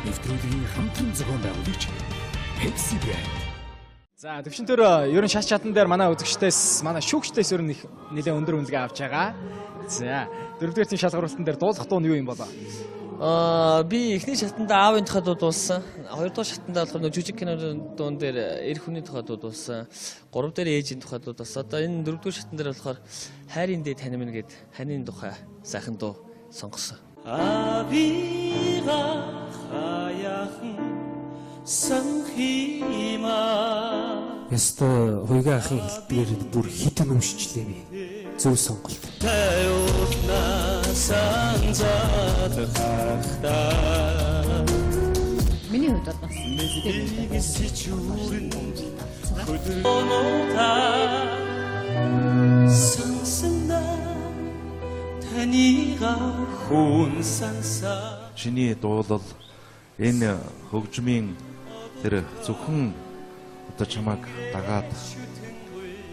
нэвтрүүлгийн хамтран зохион байгуулагч Pepsi брэнд. За төвчнөр ерөн шаш чадан дээр манай үзэгчдээс манай шүүгчдээс ерөн их нэлээд өндөр үнэлгээ авч байгаа. За дөрөвдүгээр тийм шалгаруулалтан дээр дуулах дуу нь юу юм болоо? Би эхний шатанда аавын тухай дуулсан. Хоёрдугаар шатанда болохоор жүжиг киноны дуун дээр эр хүний тухай дуулсан. Гурав дээр ээжийн тухай дуулсан. Одоо энэ дөрөвдүгээр шатан дээр болохоор хайрын дэ тань минь гээд ханийн тухай сайхан дуу сонгосон. 아비가 하얀 상희마 Яста хуйга ахын хэлбээр бүр хитэн уншижлээ би. Зөв сонголт. 태우나 산자들하다 Миний хувьд бол бас 부들어놓다 상승나 다니가 혼산사 Чиний дуулал энэ хөгжмийн тэр зөвхөн одоо чамайг дагаад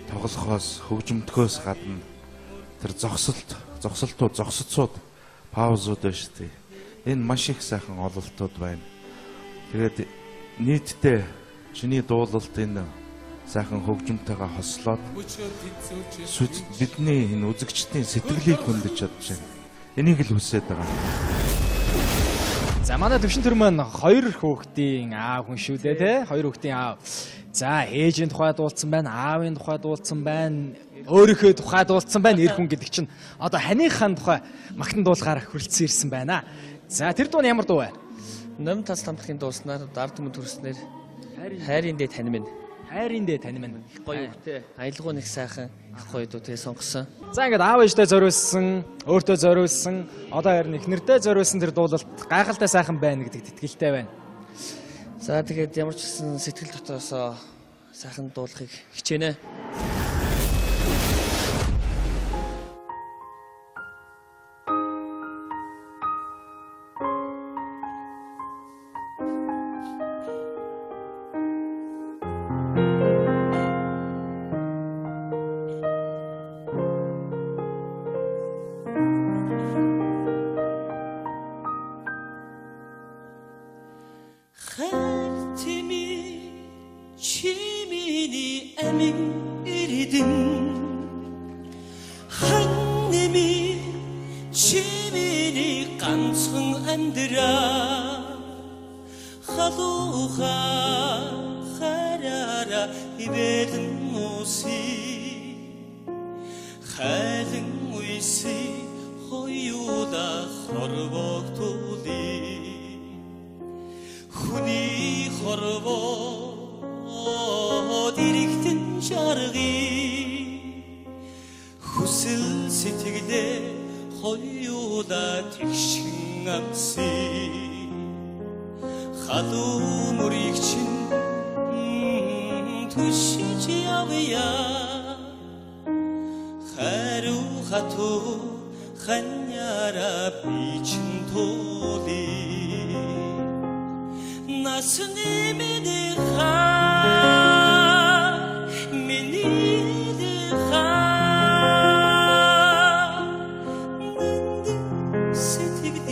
тоглохоос хөгжмөдгөөс гадна тэр зогсолтууд паузууд байна шүү дээ. Энэ маш их сайхан ололтууд байна. Тэгээд нийтдээ чиний дуулалт энэ сайхан хөгжмөнтэйгээ хослоод бидний энэ үзэгчдийн сэтгэлийг хөндөж чадж байна. Энийг л хүсэж байгаа. За манай төвшин маань хоёр хүүхдийн аав хүн шүү дээ те. Хоёр хүүхдийн аав. За ээжийн тухай дуулсан байна, аавын тухай дуулсан байна, өөрийнхөө тухай дуулсан байна. Эр хүн гэдэг чинь одоо ханыхын тухай магтан дуулахаар хүрэлцэн ирсэн байна. За тэр дуу нь ямар дуу вэ? Ном тас тамхын дууснаар ард түмэнд хүрснээр хайрын дэ тань минь. Хайрын дэ тань минь. Их гоё хөвтэй. Аялгау нэг сайхан их гоё дуу тэгээ сонгосон. За ингээд аав ээжтэй зориулсан, өөртөө зориулсан, одоо харин эхнэртэй зориулсан тэр дуулалт гайхалтай сайхан байна гэдэгт итгэлтэй байна. За тэгээд ямар ч гэсэн сэтгэл дотроосоо сайхан дуулахыг хичээнэ. 햇팀이 지민이 애민 이리든 한님이 지민이 깜성 안들아 하도가 하라라 이베든 옷이 하등 위시 허유다 허르벅도리 흔히 걸어보 디릭든 자르기 후슬 시티기대 허유다 틱싱암시 하도 무릭친 두시지 아위야 하루 하도 한야라 비친 도리 나스님이드하 미니드하 난드 세티그디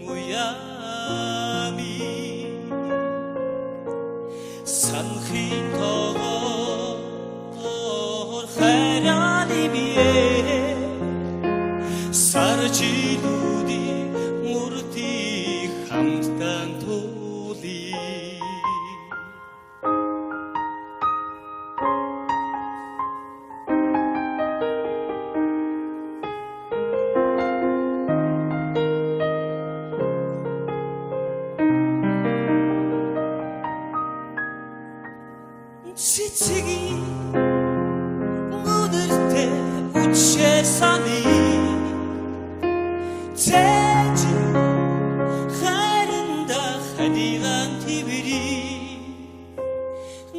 무야미 산히토 하라니미에 사르지두디 무르티 함스탄토 지치기 묻을 때 우체산이 제주 하른다 하디간 티비리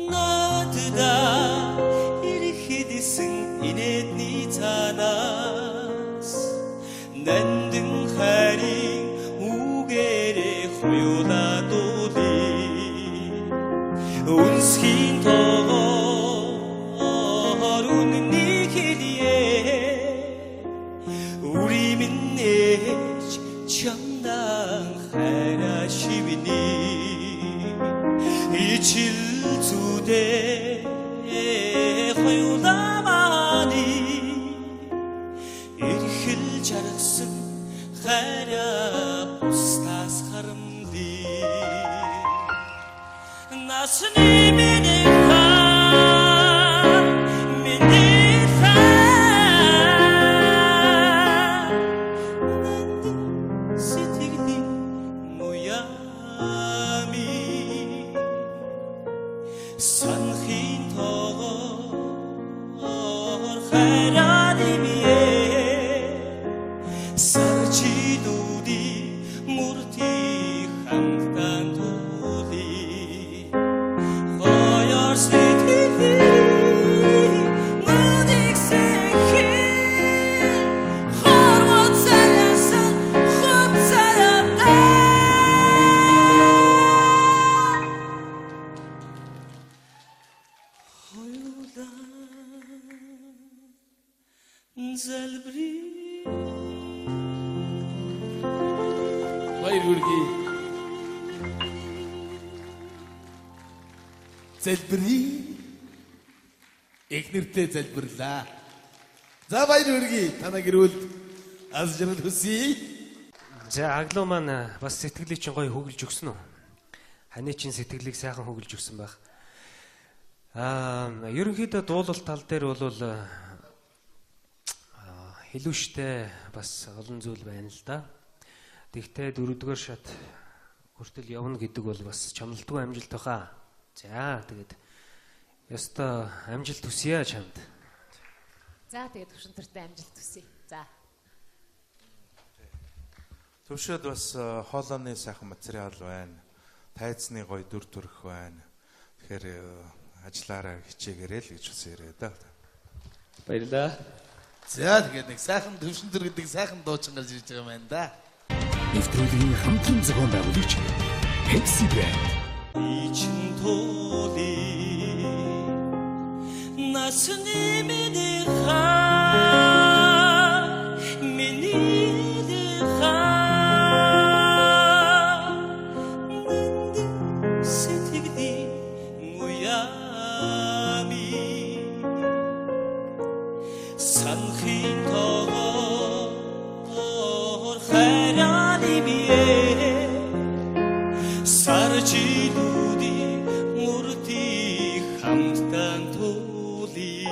너드다 이르히디승 이넷니자나스 난등 하링 우게레 호요다 도디 운스킨 더러운 네 길이에 우리 민네 정당하라 시민이 ижилзүүдээ хоёуламаны эрхэл жаргасан хайраа бусдаас харамлий насны миний Санхийн тоогоор хайраар имээ сарчидуудын мөртийг хамтан туулъя хоёор сэтгэлийн модик сэхин хорвот салясан хот салятай залбри Баяр хүргэе. Залбирая. Эхнэртэй залбирлаа. За баяр хүргэе. Танаа гэрүүл аз жаргал хүсье. За аглуу маань бас сэтгэлийг чинь гоё хөглөж өгсөн үү? Ханы чинь сэтгэлийг сайхан хөглөж өгсөн байх. Ерөнхийдөө дуулалт тал дээр бол хэлүүштэй бас олон зүйл байна л да. Тэгтээ 4-р шат хүртэл явна гэдэг бол бас чамлалтгүй амжилт баха. За тэгээд ёстой амжилт хүсье чамд. За тэгээд төвшөнтөртэй амжилт хүсье. За. Төвшөд бас хоолойны сайхан материал байна. Тайцны гоё дүр төрх байна. Тэгэхээр ажиллаараа хичээгээрэй л гэж хүсэж ирээ да. Баярлалаа. За тэгээд нэг сайхан төвшөнтөр гэдэг сайхан дуучин гарч ирж байгаа юм байна да. нэвтрүүлгийн хамтран зохион байгуулагч Pepsi Brand. 이친 도리 나스니 미니하 미니드하 난데 세티그디 무야미 산힌 더걸 하라님이에 Sarjidudi murti hamtan tuli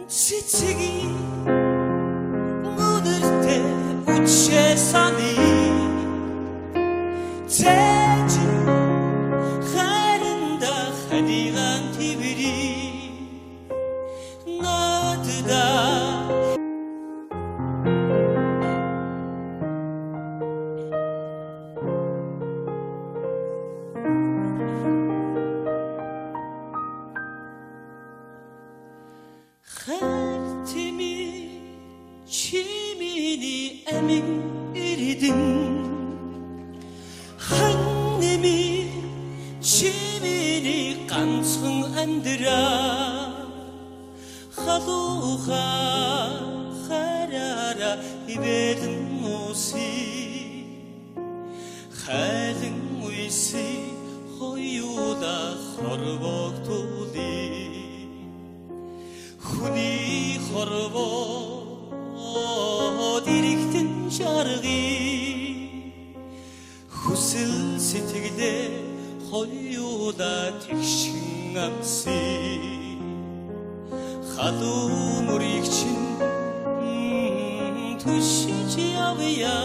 지치기 묻을 때 우체산이 제주 하른다 하디간 티비리 너드다 할티미 치미니 에밍 이리든 한님이 지민이 깜성 안들아 하도가 하라라 이베든 모시 하등 위시 허유다 허르벅 돌리 훈이 허르벅 디릭든 자르기 хүсэл сэтгэлээ хоёулаа тэгшин амсий халуу мөрийг чинь түшиж явъя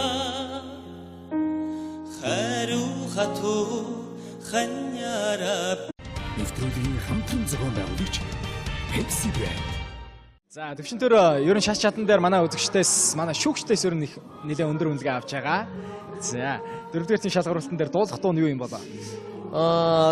хариу хатуу ханьяра Нэвтрүүлгийн хамтран зохион байгуулагч Pepsi Brand. За төвшөнтөр ерөн шат чадан дээр манай үзэгчдээс манай шүүгчдээс ер нь нэлээд өндөр үнэлгээ авч байгаа. За 4-р шалгуулалтан дээр дуулах дуу нь юу юм болоо?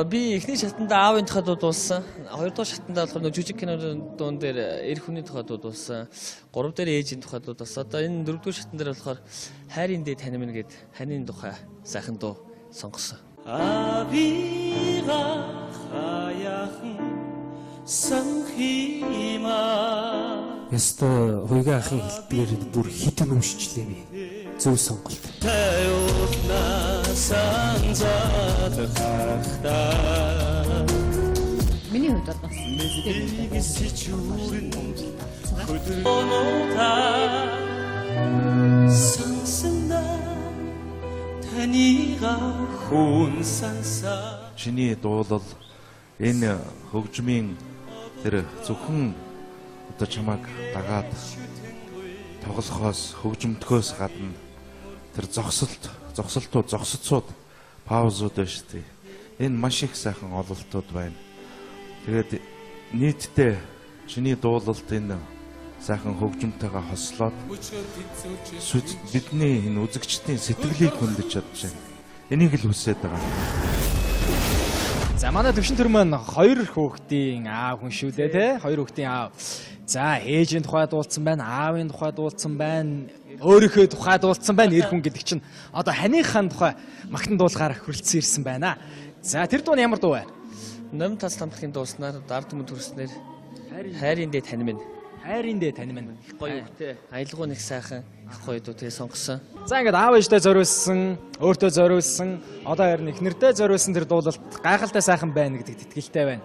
Би эхний шатанда аавын тухай дуу дуулсан. 2-р шатанда болохоор нэг жүжиг киноны дуун дээр эр хүний тухай дуу дуулсан. 3 дээр ээжийн тухай дуу дуулсан. Одоо энэ 4-р шатан дээр болохоор хайрын дээд танин минь гээд ханийн тухай сайхан дуу сонгосон. 아비가 하얀 상희마 Яста хуйга ахын хэлдгээр бүр хитэн өмшчлээ би. Зөв сонголт. 태우나 산자득하다 Миний хувьд бол бас 부드러다 상승나 다니가 혼산사 Чиний дуулал энэ хөгжмийн тэр зөвхөн одоо чамайг дагаад тоглохоос хөгжмөдгөөс гадна тэр зогсолтууд зогсоцууд паузууд байна шүү дээ. Энэ маш их сайхан ололтууд байна. Тэгээд нийтдээ чиний дуулалт энэ сайхан хөгжмөнтэйгээ хослоод бидний энэ үзэгчдийн сэтгэлийг хөндөж чадж байна. Энийг л хүсэж байгаа. За манай төвшин төр маань хоёр хүүхдийн аав хүн шүү дээ те. Хоёр хүүхдийн аав. За ээжийн тухай дуулсан байна, аавын тухай дуулсан байна, өөрийнхөө тухай дуулсан байна. Эр хүн гэдэг чинь одоо ханыхын тухай магтан дуулахаар хүрэлцэн ирсэн байна. За тэр дуу нь ямар дуу вэ? Ном тас тамхины дууснаар дард мөд төрснээр хайрын дэ тань минь. Хайрын дэ тань минь. Их гоё үгтэй. Аялгау нэг сайхан их гоё дуу тэгээ сонгосон. За ингээд аав ээжтэй зориулсан, өөртөө зориулсан, одоо харин эхнэртэй зориулсан тэр дуулалт гайхалтай сайхан байна гэдэгт итгэлтэй байна.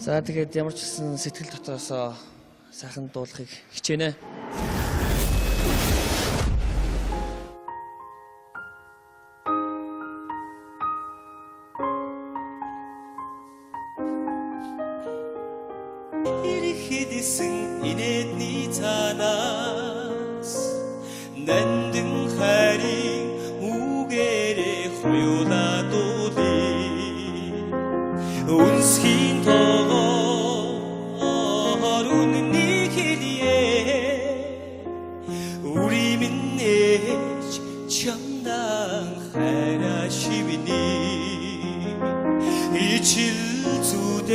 За тэгээд ямар ч гэсэн сэтгэл дотроосоо сайхан дуулахыг хичээнэ. 이리히디승 이네니 자나스 난등 하링 우게레 호요다도디 운스킨 더거루는 니기리에 우리 민네지 참당 하라시비니 이칠주대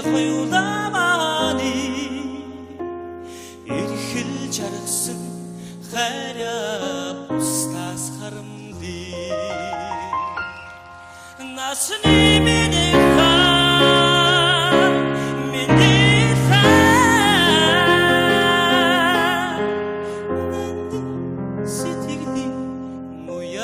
호유다마니 일힐 자락슨 하랴 부스타스 하름디 나스니 미니카 미니카 난디 시티기니 모야